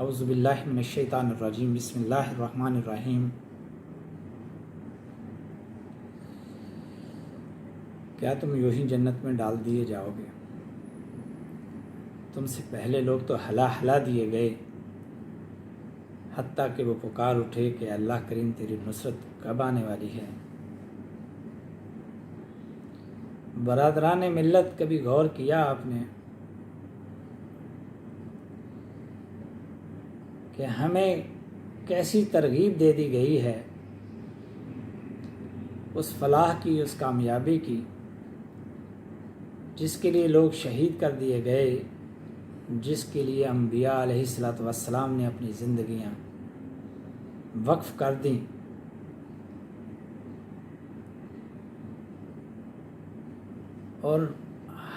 اعوذ باللہ من الشیطان الرجیم، بسم اللہ الرحمن الرحیم۔ کیا تم یوں ہی جنت میں ڈال دیے جاؤ گے؟ تم سے پہلے لوگ تو ہلا دیے گئے، حتیٰ کہ وہ پکار اٹھے کہ اللہ کریم تیری نصرت کب آنے والی ہے۔ برادران ملت، کبھی غور کیا آپ نے کہ ہمیں کیسی ترغیب دے دی گئی ہے اس فلاح کی، اس کامیابی کی، جس کے لیے لوگ شہید کر دیے گئے، جس کے لیے انبیاء علیہ الصلوۃ والسلام نے اپنی زندگیاں وقف کر دیں۔ اور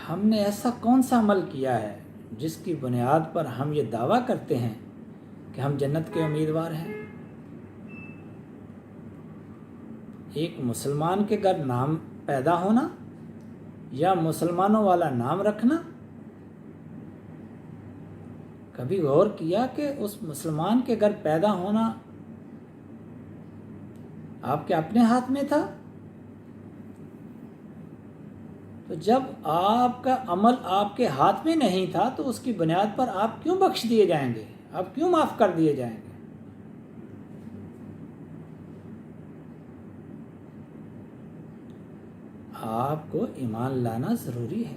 ہم نے ایسا کون سا عمل کیا ہے جس کی بنیاد پر ہم یہ دعویٰ کرتے ہیں کہ ہم جنت کے امیدوار ہیں؟ ایک مسلمان کے گھر نام پیدا ہونا یا مسلمانوں والا نام رکھنا؟ کبھی غور کیا کہ اس مسلمان کے گھر پیدا ہونا آپ کے اپنے ہاتھ میں تھا؟ تو جب آپ کا عمل آپ کے ہاتھ میں نہیں تھا تو اس کی بنیاد پر آپ کیوں بخش دیے جائیں گے؟ آپ کیوں معاف کر دیے جائیں گے؟ آپ کو ایمان لانا ضروری ہے،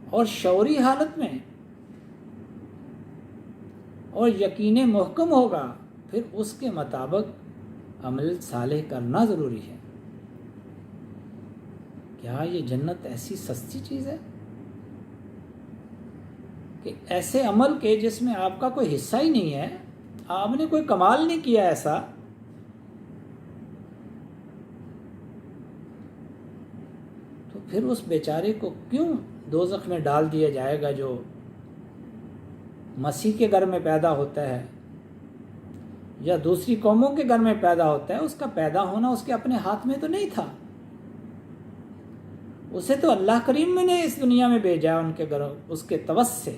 اور شعوری حالت میں، اور یقین محکم ہوگا، پھر اس کے مطابق عمل صالح کرنا ضروری ہے۔ کیا یہ جنت ایسی سستی چیز ہے کہ ایسے عمل کے جس میں آپ کا کوئی حصہ ہی نہیں ہے، آپ نے کوئی کمال نہیں کیا ایسا، تو پھر اس بیچارے کو کیوں دوزخ میں ڈال دیا جائے گا جو مسیح کے گھر میں پیدا ہوتا ہے یا دوسری قوموں کے گھر میں پیدا ہوتا ہے؟ اس کا پیدا ہونا اس کے اپنے ہاتھ میں تو نہیں تھا، اسے تو اللہ کریم نے اس دنیا میں بھیجا ان کے گھروں، اس کے توسط سے۔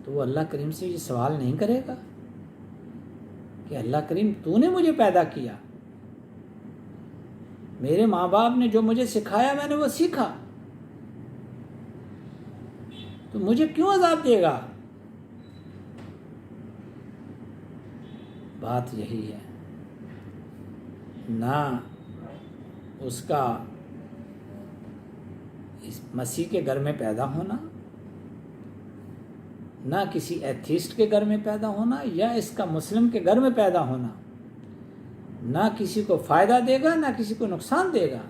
تو وہ اللہ کریم سے یہ سوال نہیں کرے گا کہ اللہ کریم تو نے مجھے پیدا کیا، میرے ماں باپ نے جو مجھے سکھایا میں نے وہ سیکھا، تو مجھے کیوں عذاب دے گا؟ بات یہی ہے، نہ اس کا اس مسیح کے گھر میں پیدا ہونا، نہ کسی ایتھیسٹ کے گھر میں پیدا ہونا، یا اس کا مسلم کے گھر میں پیدا ہونا، نہ کسی کو فائدہ دے گا نہ کسی کو نقصان دے گا،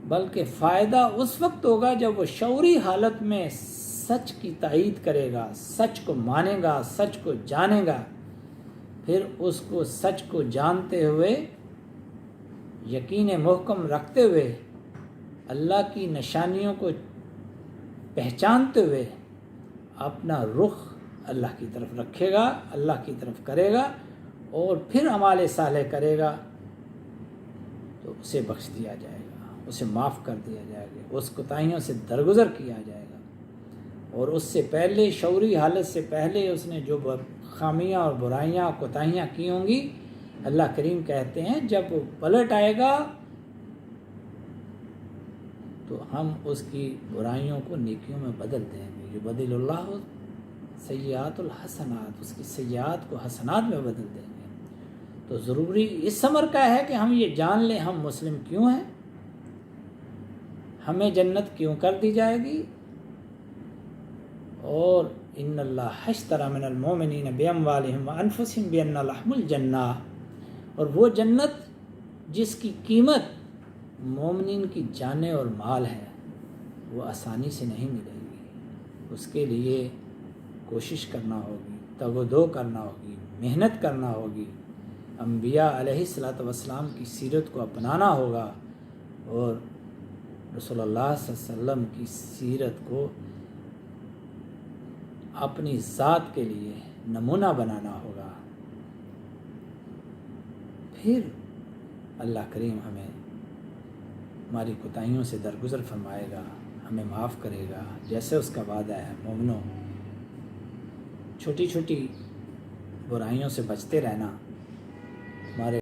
بلکہ فائدہ اس وقت ہوگا جب وہ شعوری حالت میں سچ کی تائید کرے گا، سچ کو مانے گا، سچ کو جانے گا، پھر اس کو سچ کو جانتے ہوئے، یقین محکم رکھتے ہوئے، اللہ کی نشانیوں کو پہچانتے ہوئے اپنا رخ اللہ کی طرف رکھے گا، اللہ کی طرف کرے گا، اور پھر اعمال صالح کرے گا، تو اسے بخش دیا جائے گا، اسے معاف کر دیا جائے گا، اس کوتاہیوں سے درگزر کیا جائے گا۔ اور اس سے پہلے، شعوری حالت سے پہلے، اس نے جو خامیاں اور برائیاں کوتاہیاں کی ہوں گی، اللہ کریم کہتے ہیں جب وہ پلٹ آئے گا تو ہم اس کی برائیوں کو نیکیوں میں بدل دیں گے۔ یبدل اللہ سیئات الحسنات، اس کی سیئات کو حسنات میں بدل دیں گے۔ تو ضروری اس امر کا ہے کہ ہم یہ جان لیں ہم مسلم کیوں ہیں، ہمیں جنت کیوں کر دی جائے گی، اور ان اللہ اشتری من المؤمنین باموالہم وانفسہم بان لہم الجنہ، اور وہ جنت جس کی قیمت مومنین کی جانیں اور مال ہے، وہ آسانی سے نہیں ملے گی، اس کے لیے کوشش کرنا ہوگی، تگ و دو کرنا ہوگی، محنت کرنا ہوگی، انبیاء علیہ الصلوۃ والسلام کی سیرت کو اپنانا ہوگا، اور رسول اللہ صلی اللہ علیہ وسلم کی سیرت کو اپنی ذات کے لیے نمونہ بنانا ہوگا۔ پھر اللہ کریم ہمیں ہماری کوتاہیوں سے درگزر فرمائے گا، ہمیں معاف کرے گا، جیسے اس کا وعدہ ہے۔ مومنوں، چھوٹی چھوٹی برائیوں سے بچتے رہنا، ہمارے